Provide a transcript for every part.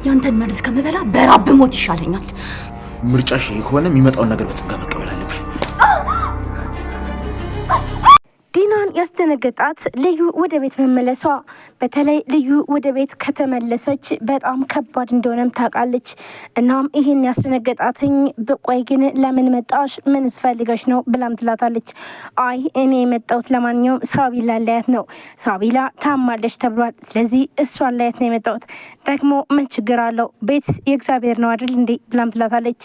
ያንተን መርዝ ከመበላ በራብ ሞት ይሻለኛል። ምርጫሽ ከሆነ የሚመጣውን ነገር በጸጋ መቀበል አለብሽ። ዲናን ያስደነገጣት ልዩ ወደ ቤት መመለሷ፣ በተለይ ልዩ ወደ ቤት ከተመለሰች በጣም ከባድ እንደሆነም ታውቃለች። እናም ይህን ያስደነገጣትኝ በቆይ ግን ለምን መጣሽ? ምን ስፈልገሽ ነው ብላም ትላታለች። አይ እኔ የመጣሁት ለማንኛውም ሳቢላ ላያት ነው። ሳቢላ ታማለች ተብሏል። ስለዚህ እሷን ላያት ነው የመጣሁት። ደግሞ ምን ችግር አለው? ቤት የእግዚአብሔር ነው አይደል እንዴ? ብላም ትላታለች።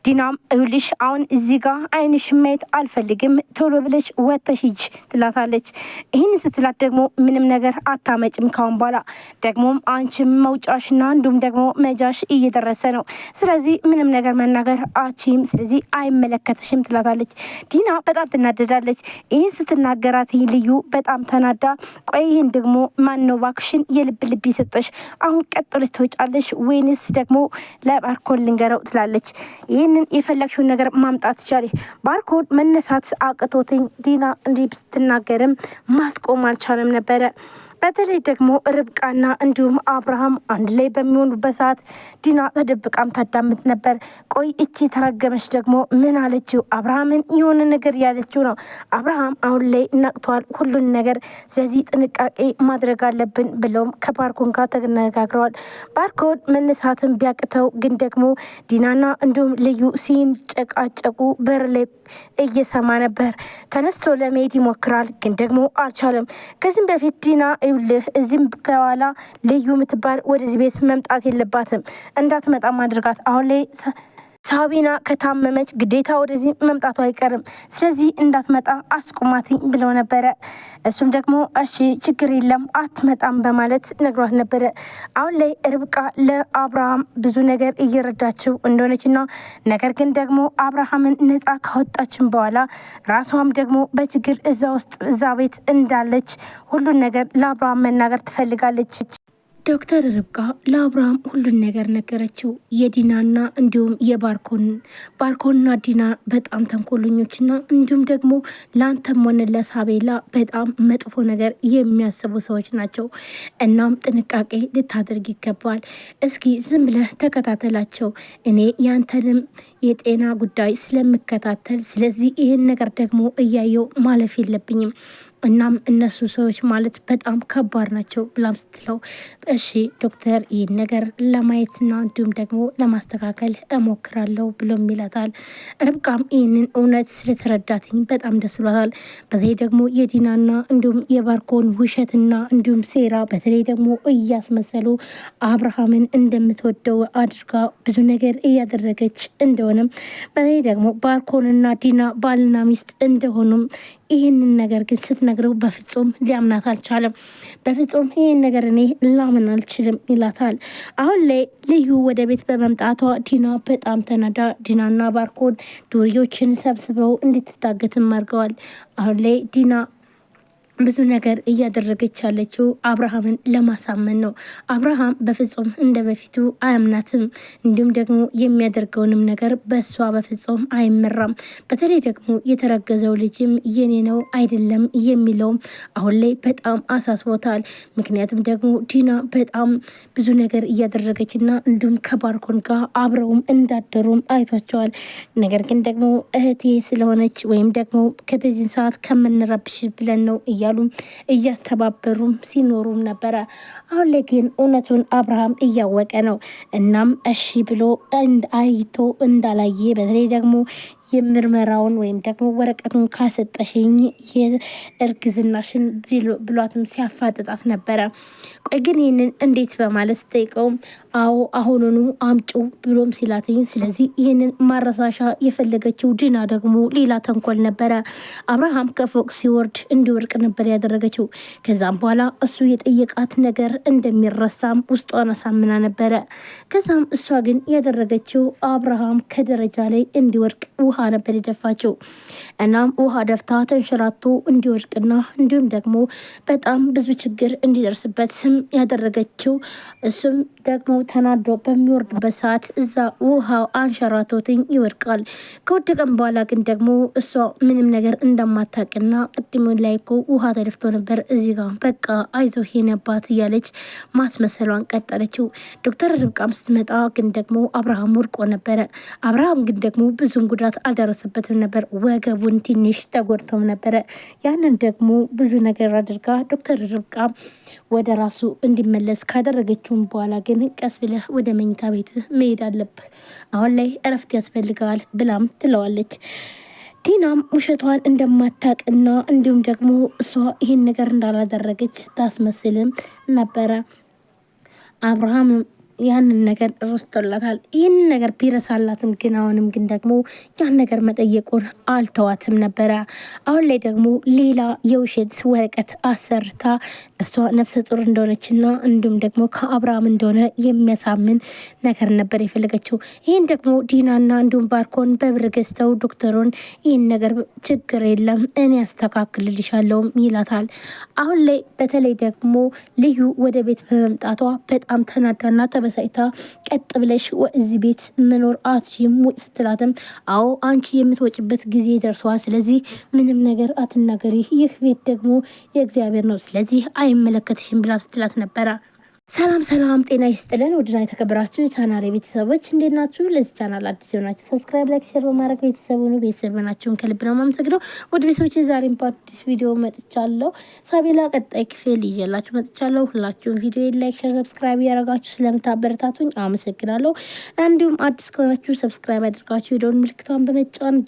ዲናም ይኸውልሽ አሁን እዚህ ጋር አይንሽ ማየት አልፈልግም፣ ቶሎ ብለሽ ወጥተሽ ሂጂ ትላታለች። ይህን ስትላት ደግሞ ምንም ነገር አታመጭም ካሁን በኋላ ደግሞም አንቺም መውጫሽና እንዲሁም ደግሞ መጃሽ እየደረሰ ነው። ስለዚህ ምንም ነገር መናገር አቺም፣ ስለዚህ አይመለከትሽም ትላታለች። ዲና በጣም ትናደዳለች። ይህን ስትናገራት ልዩ በጣም ተናዳ፣ ቆይ ይህን ደግሞ ማን ነው ባክሽን የልብ ልብ ይሰጠሽ? አሁን ቀጥለሽ ትወጫለሽ ወይንስ ደግሞ ለባርኮን ልንገረው ትላለች። ይህንን የፈለግሽውን ነገር ማምጣት ትቻለሽ። ባርኮን መነሳት አቅቶትኝ ዲና እንዲህ ስትናገርም ማስቆም አልቻለም ነበረ። በተለይ ደግሞ ርብቃና እንዲሁም አብርሃም አንድ ላይ በሚሆኑበት ሰዓት ዲና ተደብቃም ታዳምጥ ነበር። ቆይ እቺ ተረገመች ደግሞ ምን አለችው? አብርሃምን የሆነ ነገር ያለችው ነው። አብርሃም አሁን ላይ ነቅቷል ሁሉን ነገር፣ ስለዚህ ጥንቃቄ ማድረግ አለብን ብለውም ከባርኮን ጋር ተነጋግረዋል። ባርኮን መነሳትን ቢያቅተው ግን ደግሞ ዲናና እንዲሁም ልዩ ሲንጨቃጨቁ በር ላይ እየሰማ ነበር። ተነስቶ ለመሄድ ይሞክራል ግን ደግሞ አልቻለም። ከዚህም በፊት ዲና ይኸውልህ እዚህም ከኋላ ልዩ የምትባል ወደዚህ ቤት መምጣት የለባትም፣ እንዳትመጣ ማድረጋት። አሁን ላይ ሳቢና ከታመመች ግዴታ ወደዚህ መምጣቱ አይቀርም፣ ስለዚህ እንዳትመጣ አስቁማትኝ ብለው ነበረ። እሱም ደግሞ እሺ ችግር የለም አትመጣም በማለት ነግሯት ነበረ። አሁን ላይ ርብቃ ለአብርሃም ብዙ ነገር እየረዳችው እንደሆነችና ነገር ግን ደግሞ አብርሃምን ነፃ ካወጣችን በኋላ ራሷም ደግሞ በችግር እዛ ቤት እንዳለች ሁሉን ነገር ለአብርሃም መናገር ትፈልጋለች። ዶክተር ርብቃ ለአብርሃም ሁሉን ነገር ነገረችው። የዲናና እንዲሁም ባርኮንና ዲና በጣም ተንኮለኞችና እንዲሁም ደግሞ ለአንተም ሆነ ለሳቤላ በጣም መጥፎ ነገር የሚያስቡ ሰዎች ናቸው። እናም ጥንቃቄ ልታደርግ ይገባል። እስኪ ዝም ብለህ ተከታተላቸው። እኔ ያንተንም የጤና ጉዳይ ስለምከታተል ስለዚህ ይህን ነገር ደግሞ እያየው ማለፍ የለብኝም። እናም እነሱ ሰዎች ማለት በጣም ከባድ ናቸው ብላም ስትለው እሺ ዶክተር ይህን ነገር ለማየትና እንዲሁም ደግሞ ለማስተካከል እሞክራለሁ ብሎም ይላታል። ርብቃም ይህንን እውነት ስለተረዳትኝ በጣም ደስ ብሏታል። በተለይ ደግሞ የዲናና እንዲሁም የባርኮን ውሸትና እንዲሁም ሴራ በተለይ ደግሞ እያስመሰሉ አብርሃምን እንደምትወደው አድርጋ ብዙ ነገር እያደረገች እንደሆነም በተለይ ደግሞ ባርኮንና ዲና ባልና ሚስት እንደሆኑም ይህንን ነገር ግን ስትነግረው በፍጹም ሊያምናት አልቻለም። በፍጹም ይህን ነገር እኔ ላምን አልችልም ይላታል። አሁን ላይ ልዩ ወደ ቤት በመምጣቷ ዲና በጣም ተናዳ፣ ዲናና ባርኮን ዱርዮችን ሰብስበው እንድትታገትም አድርገዋል። አሁን ላይ ዲና ብዙ ነገር እያደረገች ያለችው አብርሃምን ለማሳመን ነው። አብርሃም በፍጹም እንደ በፊቱ አያምናትም። እንዲሁም ደግሞ የሚያደርገውንም ነገር በእሷ በፍጹም አይመራም። በተለይ ደግሞ የተረገዘው ልጅም የኔ ነው አይደለም የሚለውም አሁን ላይ በጣም አሳስቦታል። ምክንያቱም ደግሞ ዲና በጣም ብዙ ነገር እያደረገችና እንዲሁም ከባርኮን ጋር አብረውም እንዳደሩም አይቷቸዋል። ነገር ግን ደግሞ እህቴ ስለሆነች ወይም ደግሞ ከበዚህን ሰዓት ከምንረብሽ ብለን ነው እያሉ እያስተባበሩም ሲኖሩም ነበረ። አሁን ላይ ግን እውነቱን አብርሃም እያወቀ ነው። እናም እሺ ብሎ አይቶ እንዳላየ በተለይ ደግሞ የምርመራውን ወይም ደግሞ ወረቀቱን ካሰጠሽኝ የእርግዝናሽን ብሏትም ሲያፋጥጣት ነበረ። ቆይ ግን ይህንን እንዴት በማለት ስጠይቀውም አዎ አሁኑኑ አምጩ ብሎም ሲላትኝ፣ ስለዚህ ይህንን ማረሳሻ የፈለገችው ዲና ደግሞ ሌላ ተንኮል ነበረ። አብርሃም ከፎቅ ሲወርድ እንዲወርቅ ነበር ያደረገችው። ከዛም በኋላ እሱ የጠየቃት ነገር እንደሚረሳም ውስጧን አሳምና ነበረ። ከዛም እሷ ግን ያደረገችው አብርሃም ከደረጃ ላይ እንዲወርቅ ውሃ ነበር የደፋችው። እናም ውሃ ደፍታ ተንሸራቶ እንዲወድቅና እንዲሁም ደግሞ በጣም ብዙ ችግር እንዲደርስበት ስም ያደረገችው እሱም ደግሞ ተናዶ በሚወርድበት ሰዓት እዛ ውሃው አንሸራቶትኝ ይወድቃል። ከወደቀም በኋላ ግን ደግሞ እሷ ምንም ነገር እንደማታውቅና ቅድም ላይ እኮ ውሃ ተደፍቶ ነበር እዚህ ጋር በቃ አይዞህ የነባት እያለች ማስመሰሏን ቀጠለችው። ዶክተር ርብቃም ስትመጣ ግን ደግሞ አብርሃም ወድቆ ነበረ። አብርሃም ግን ደግሞ ብዙም ጉዳት አልደረሰበትም ነበር። ወገቡን ትንሽ ተጎድቶም ነበረ። ያንን ደግሞ ብዙ ነገር አድርጋ ዶክተር ርብቃ ወደ ራሱ እንዲመለስ ካደረገችውም በኋላ ግን ቀስ ብለህ ወደ መኝታ ቤት መሄድ አለብህ፣ አሁን ላይ እረፍት ያስፈልጋል ብላም ትለዋለች። ቲናም ውሸቷን እንደማታቅና እንዲሁም ደግሞ እሷ ይህን ነገር እንዳላደረገች ታስመስልም ነበረ። አብርሃም ያንን ነገር ረስቶላታል። ይህንን ነገር ቢረሳላትም ግን አሁንም ግን ደግሞ ያን ነገር መጠየቁን አልተዋትም ነበረ። አሁን ላይ ደግሞ ሌላ የውሸት ወረቀት አሰርታ እሷ ነፍሰ ጡር እንደሆነችና እንዲሁም ደግሞ ከአብርሃም እንደሆነ የሚያሳምን ነገር ነበር የፈለገችው። ይህን ደግሞ ዲናና እንዲሁም ባርኮን በብር ገዝተው ዶክተሩን ይህን ነገር ችግር የለም እኔ ያስተካክልልሻለሁም ይላታል። አሁን ላይ በተለይ ደግሞ ልዩ ወደ ቤት በመምጣቷ በጣም ተናዳና ተበሳይታ ቀጥ ብለሽ እዚህ ቤት መኖር አትችይም ስትላትም አዎ አንቺ የምትወጭበት ጊዜ ደርሷል፣ ስለዚህ ምንም ነገር አትናገሪ፣ ይህ ቤት ደግሞ የእግዚአብሔር ነው፣ ስለዚህ አይመለከትሽም ብላ ስትላት ነበረ። ሰላም ሰላም፣ ጤና ይስጥልን ውድና የተከበራችሁ የቻናል ቤተሰቦች እንዴት ናችሁ? ለዚህ ቻናል አዲስ የሆናችሁ ሰብስክራይብ፣ ላይክ፣ ሼር በማድረግ ቤተሰቡን ቤተሰብናችሁን ከልብ ነው የማመሰግነው። ወደ ቤተሰቦች ዛሬም በአዲስ ቪዲዮ መጥቻለሁ። ሳቤላ ቀጣይ ክፍል ይዤላችሁ መጥቻለሁ። ሁላችሁም ቪዲዮ ላይክ፣ ሼር፣ ሰብስክራይብ ያደረጋችሁ ስለምታበረታቱኝ አመሰግናለሁ። እንዲሁም አዲስ ከሆናችሁ ሰብስክራይብ አድርጋችሁ የደወል ምልክቷን በመጫን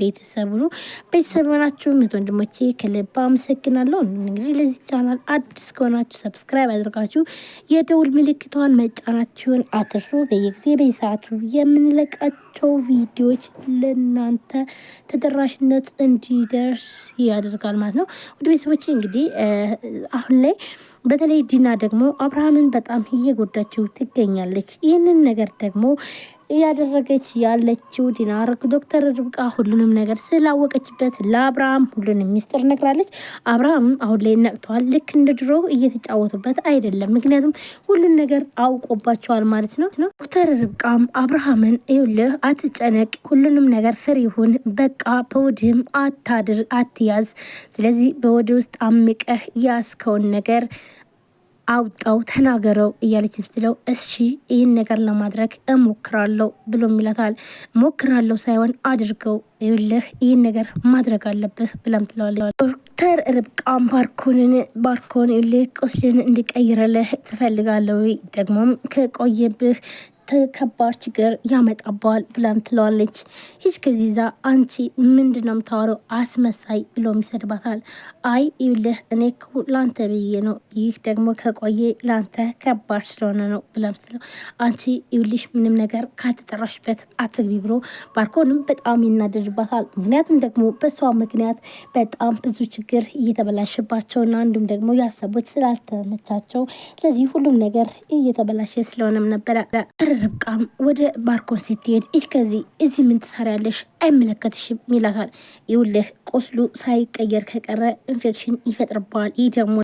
ቤተሰብናችሁ ወንድሞቼ ከልብ አመሰግናለሁ። እንግዲህ ለዚህ ቻናል አዲስ ከሆናችሁ ሰብስክራይብ አድርጋችሁ የደወል ምልክቷን መጫናችሁን አትርሱ። በየጊዜ በየሰዓቱ የምንለቃቸው ቪዲዮዎች ለእናንተ ተደራሽነት እንዲደርስ ያደርጋል ማለት ነው። ወደ ቤተሰቦች እንግዲህ አሁን ላይ በተለይ ዲና ደግሞ አብርሃምን በጣም እየጎዳችው ትገኛለች። ይህንን ነገር ደግሞ እያደረገች ያለችው ዲና ዶክተር ርብቃ ሁሉንም ነገር ስላወቀችበት ለአብርሃም ሁሉንም ሚስጥር ነግራለች። አብርሃም አሁን ላይ ነቅቷል። ልክ እንደ ድሮ እየተጫወቱበት አይደለም፣ ምክንያቱም ሁሉን ነገር አውቆባቸዋል ማለት ነው። ዶክተር ርብቃም አብርሃምን ይኸውልህ አትጨነቅ፣ ሁሉንም ነገር ፍሪ ይሁን፣ በቃ በወድህም አትያዝ፣ ስለዚህ በወድ ውስጥ አምቀህ ያስከውን ነገር አውጣው ተናገረው እያለች ስትለው እሺ ይህን ነገር ለማድረግ እሞክራለሁ ብሎ ይላታል። እሞክራለሁ ሳይሆን አድርገው፣ ይኸውልህ ይህን ነገር ማድረግ አለብህ ብላም ትለዋለች። ዶክተር ርብቃም ባርኮን ይኸውልህ ቁስልን እንዲቀይረልህ ትፈልጋለሁ፣ ደግሞም ከቆየብህ ከባድ ችግር ያመጣባል ብላም ትለዋለች። ሂጅ ከዚህ ዛ አንቺ ምንድን ነው የምታወራው አስመሳይ ብሎም ይሰድባታል። አይ ይኸውልህ እኔ ላንተ ብዬ ነው፣ ይህ ደግሞ ከቆየ ላንተ ከባድ ስለሆነ ነው ብላም ስትለው አንቺ ይኸውልሽ ምንም ነገር ካልተጠራሽበት አትግቢ ብሎ ባርኮንም በጣም ይናደድባታል። ምክንያቱም ደግሞ በሷ ምክንያት በጣም ብዙ ችግር እየተበላሸባቸውና እንዲሁም ደግሞ ያሰቡት ስላልተመቻቸው ስለዚህ ሁሉም ነገር እየተበላሸ ስለሆነም ነበረ። ርብቃም ወደ ባርኮን ስትሄድ እዚህ ምን ትሰሪያለሽ? አይመለከትሽም ይላታል። ይኸውልህ ቁስሉ ሳይቀየር ከቀረ ኢንፌክሽን ይፈጥርባል፣ ይህ ደግሞ